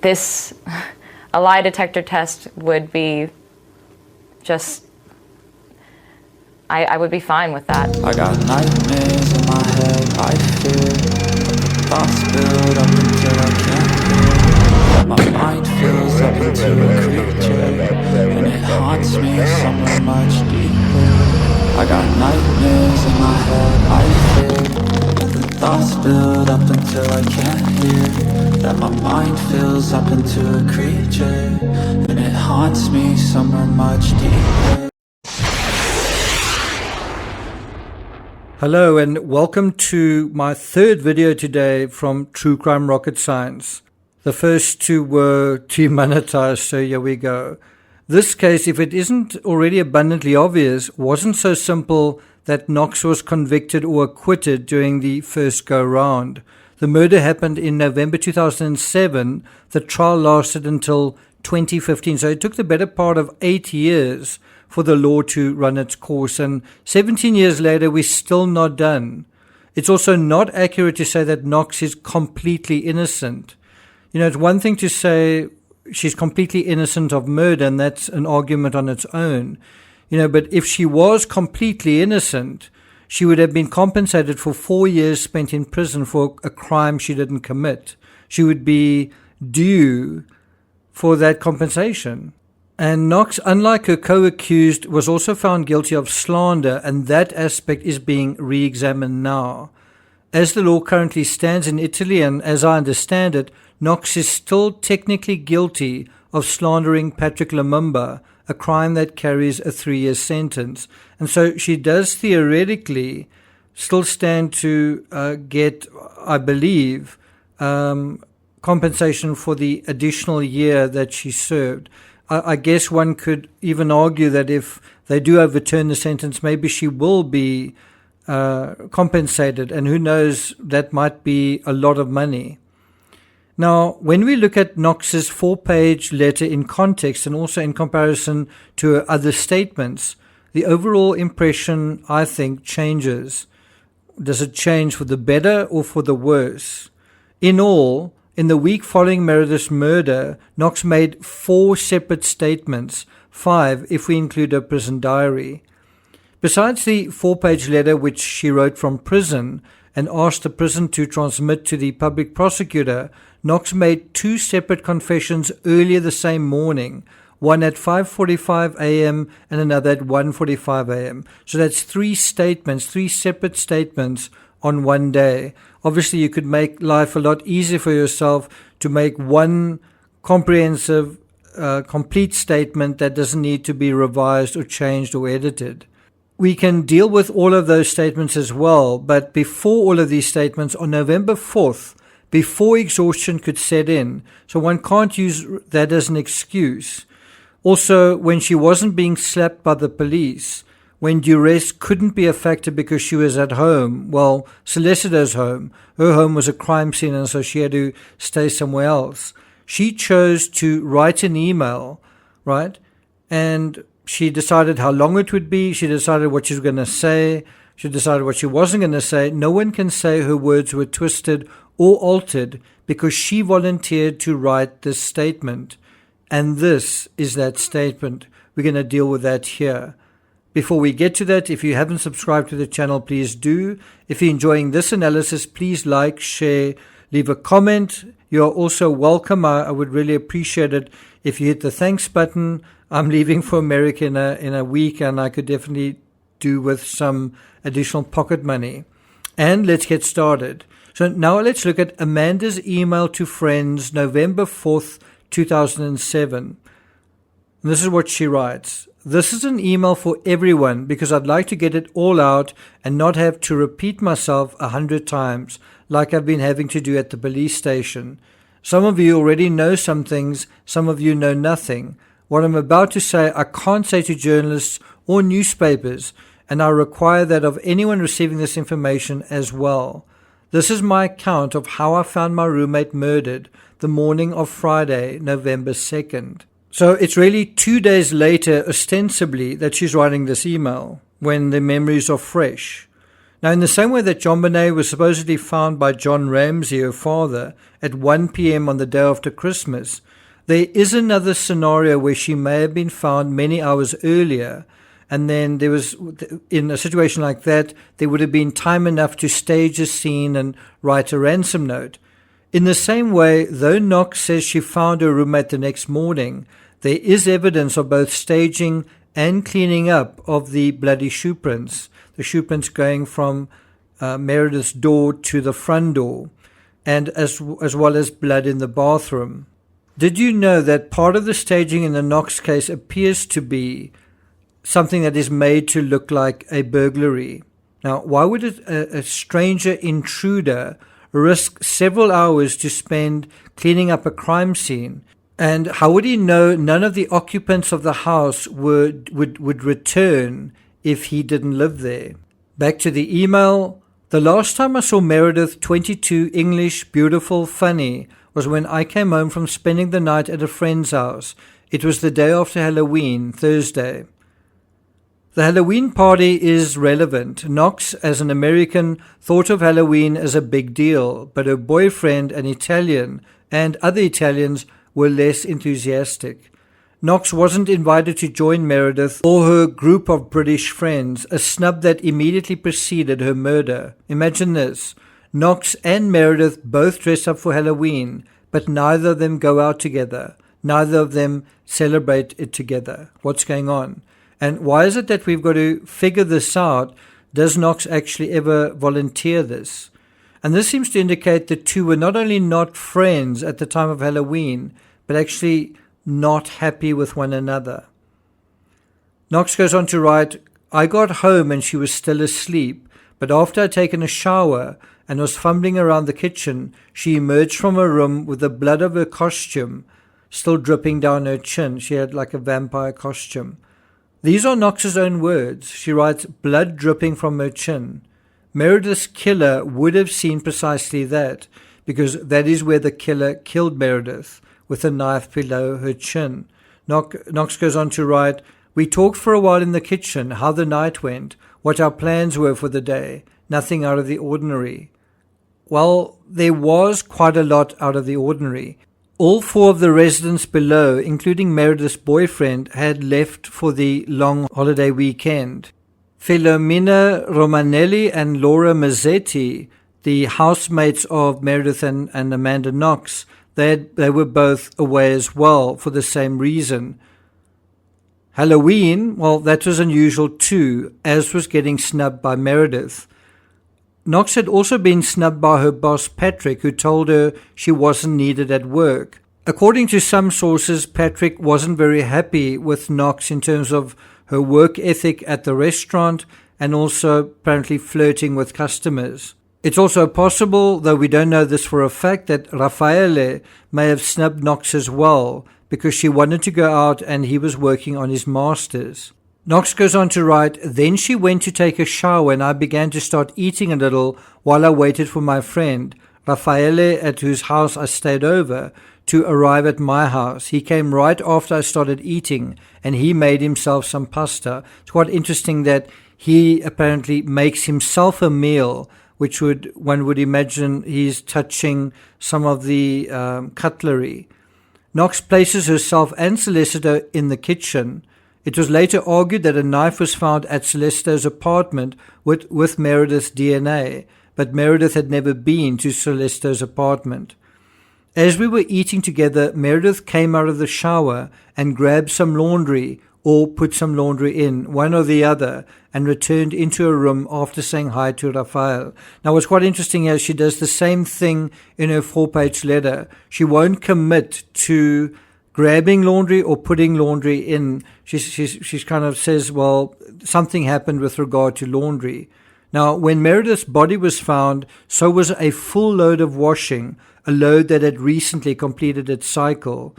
a lie detector test would be just, I would be fine with that. I got nightmares in my head, I fear thoughts build up until I can't hear. My mind fills up into a creature, and it haunts me somewhere much deeper. I got nightmares in my head, I fear the thoughts build up until I can't hear. That my mind fills up into a creature, and it haunts me somewhere much deeper. Hello and welcome to my third video today from True Crime Rocket Science. The first two were demonetized, so here we go. This case, if it isn't already abundantly obvious, wasn't so simple that Knox was convicted or acquitted during the first go-round. The murder happened in November 2007. The trial lasted until 2015, so it took the better part of 8 years for the law to run its course, and 17 years later we're still not done. It's also not accurate to say that Knox is completely innocent. You know, it's one thing to say she's completely innocent of murder, and that's an argument on its own. You know, but if she was completely innocent, she would have been compensated for 4 years spent in prison for a crime she didn't commit. She would be due for that compensation. And Knox, unlike her co-accused, was also found guilty of slander, and that aspect is being re-examined now. As the law currently stands in Italy, and as I understand it, Knox is still technically guilty of slandering Patrick Lumumba, a crime that carries a 3-year sentence. And so she does theoretically still stand to get, I believe, compensation for the additional year that she served. I guess one could even argue that if they do overturn the sentence, maybe she will be compensated, and who knows, that might be a lot of money. Now, when we look at Knox's 4-page letter in context and also in comparison to her other statements, the overall impression, I think, changes. Does it change for the better or for the worse? In all, in the week following Meredith's murder, Knox made 4 separate statements, 5 if we include her prison diary. Besides the 4-page letter which she wrote from prison and asked the prison to transmit to the public prosecutor, Knox made 2 separate confessions earlier the same morning, one at 5:45 a.m. and another at 1:45 a.m. So that's 3 statements, 3 separate statements on one day. Obviously, you could make life a lot easier for yourself to make one comprehensive, complete statement that doesn't need to be revised or changed or edited. We can deal with all of those statements as well, but before all of these statements, on November 4th, before exhaustion could set in, so one can't use that as an excuse. Also, when she wasn't being slapped by the police, when duress couldn't be a factor because she was at home, well, Celestida's home. Her home was a crime scene, and so she had to stay somewhere else. She chose to write an email, right? And she decided how long it would be. She decided what she was going to say. She decided what she wasn't going to say. No one can say her words were twisted or altered because she volunteered to write this statement. And this is that statement. We're going to deal with that here. Before we get to that, if you haven't subscribed to the channel, please do. If you're enjoying this analysis, please like, share, leave a comment. You are also welcome. I would really appreciate it if you hit the thanks button. I'm leaving for America in a week, and I could definitely do with some additional pocket money. And let's get started. So now let's look at Amanda's email to friends, November 4th, 2007. And this is what she writes. This is an email for everyone because I'd like to get it all out and not have to repeat myself 100 times like I've been having to do at the police station. Some of you already know some things, some of you know nothing. What I'm about to say I can't say to journalists or newspapers, and I require that of anyone receiving this information as well. This is my account of how I found my roommate murdered the morning of Friday, November 2nd. So it's really 2 days later, ostensibly, that she's writing this email, when the memories are fresh. Now, in the same way that John Bonet was supposedly found by John Ramsey, her father, at 1 p.m. on the day after Christmas, there is another scenario where she may have been found many hours earlier, and then there was, in a situation like that, there would have been time enough to stage a scene and write a ransom note. In the same way, though Knox says she found her roommate the next morning, there is evidence of both staging and cleaning up of the bloody shoe prints, the shoe prints going from Meredith's door to the front door, and as well as blood in the bathroom. Did you know that part of the staging in the Knox case appears to be something that is made to look like a burglary? Now, why would a stranger intruder risk several hours to spend cleaning up a crime scene? And how would he know none of the occupants of the house would return if he didn't live there? Back to the email. The last time I saw Meredith, 22, English, beautiful, funny, was when I came home from spending the night at a friend's house. It was the day after Halloween, Thursday. The Halloween party is relevant. Knox, as an American, thought of Halloween as a big deal, but her boyfriend, an Italian, and other Italians were less enthusiastic. Knox wasn't invited to join Meredith or her group of British friends, a snub that immediately preceded her murder. Imagine this. Knox and Meredith both dress up for Halloween, but neither of them go out together. Neither of them celebrate it together. What's going on? And why is it that we've got to figure this out? Does Knox actually ever volunteer this? And this seems to indicate the two were not only not friends at the time of Halloween, but actually not happy with one another. Knox goes on to write, I got home and she was still asleep, but after I'd taken a shower and was fumbling around the kitchen, she emerged from her room with the blood of her costume still dripping down her chin. She had like a vampire costume. These are Knox's own words. She writes, blood dripping from her chin. Meredith's killer would have seen precisely that, because that is where the killer killed Meredith, with a knife below her chin. Knox goes on to write, we talked for a while in the kitchen, how the night went, what our plans were for the day, nothing out of the ordinary. Well, there was quite a lot out of the ordinary. All four of the residents below, including Meredith's boyfriend, had left for the long holiday weekend. Filomena Romanelli and Laura Mazzetti, the housemates of Meredith and Amanda Knox, they were both away as well for the same reason. Halloween, well, that was unusual too, as was getting snubbed by Meredith. Knox had also been snubbed by her boss Patrick, who told her she wasn't needed at work. According to some sources, Patrick wasn't very happy with Knox in terms of her work ethic at the restaurant and also apparently flirting with customers. It's also possible, though we don't know this for a fact, that Raffaele may have snubbed Knox as well because she wanted to go out and he was working on his master's. Knox goes on to write, then she went to take a shower and I began to start eating a little while I waited for my friend, Raffaele, at whose house I stayed over, to arrive at my house. He came right after I started eating and he made himself some pasta. It's quite interesting that he apparently makes himself a meal, which one would imagine he's touching some of the cutlery. Knox places herself and Celestino in the kitchen. It was later argued that a knife was found at Celestino's apartment with Meredith's DNA, but Meredith had never been to Celestino's apartment. As we were eating together, Meredith came out of the shower and grabbed some laundry or put some laundry in, one or the other, and returned into her room after saying hi to Raphael. Now, what's quite interesting is she does the same thing in her 4-page letter. She won't commit to grabbing laundry or putting laundry in. She's kind of says, well, something happened with regard to laundry. Now, when Meredith's body was found, so was a full load of washing, a load that had recently completed its cycle.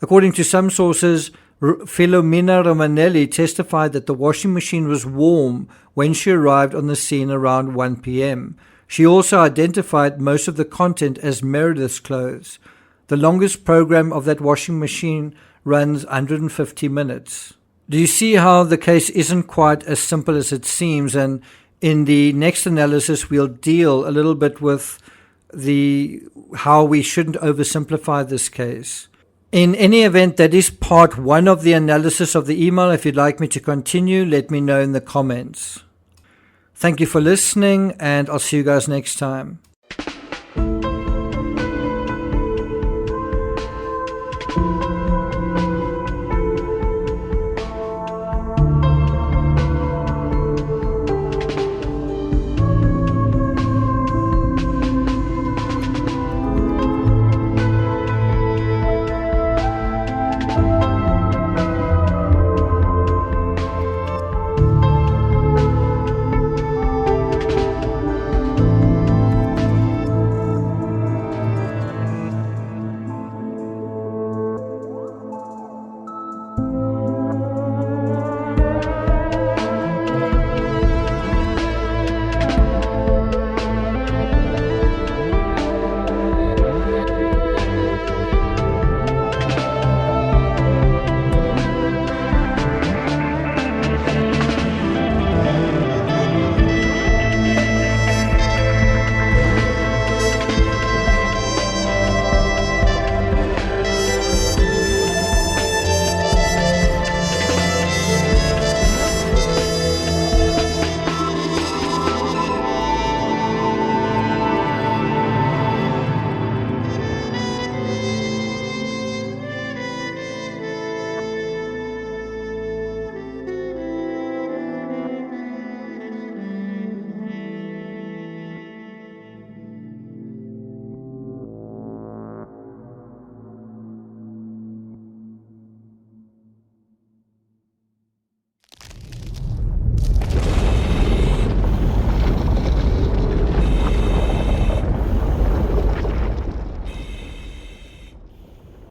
According to some sources, Filomena Romanelli testified that the washing machine was warm when she arrived on the scene around 1 p.m. She also identified most of the content as Meredith's clothes. The longest program of that washing machine runs 150 minutes. Do you see how the case isn't quite as simple as it seems? And in the next analysis, we'll deal a little bit with how we shouldn't oversimplify this case. In any event, that is part 1 of the analysis of the email. If you'd like me to continue, let me know in the comments. Thank you for listening, and I'll see you guys next time.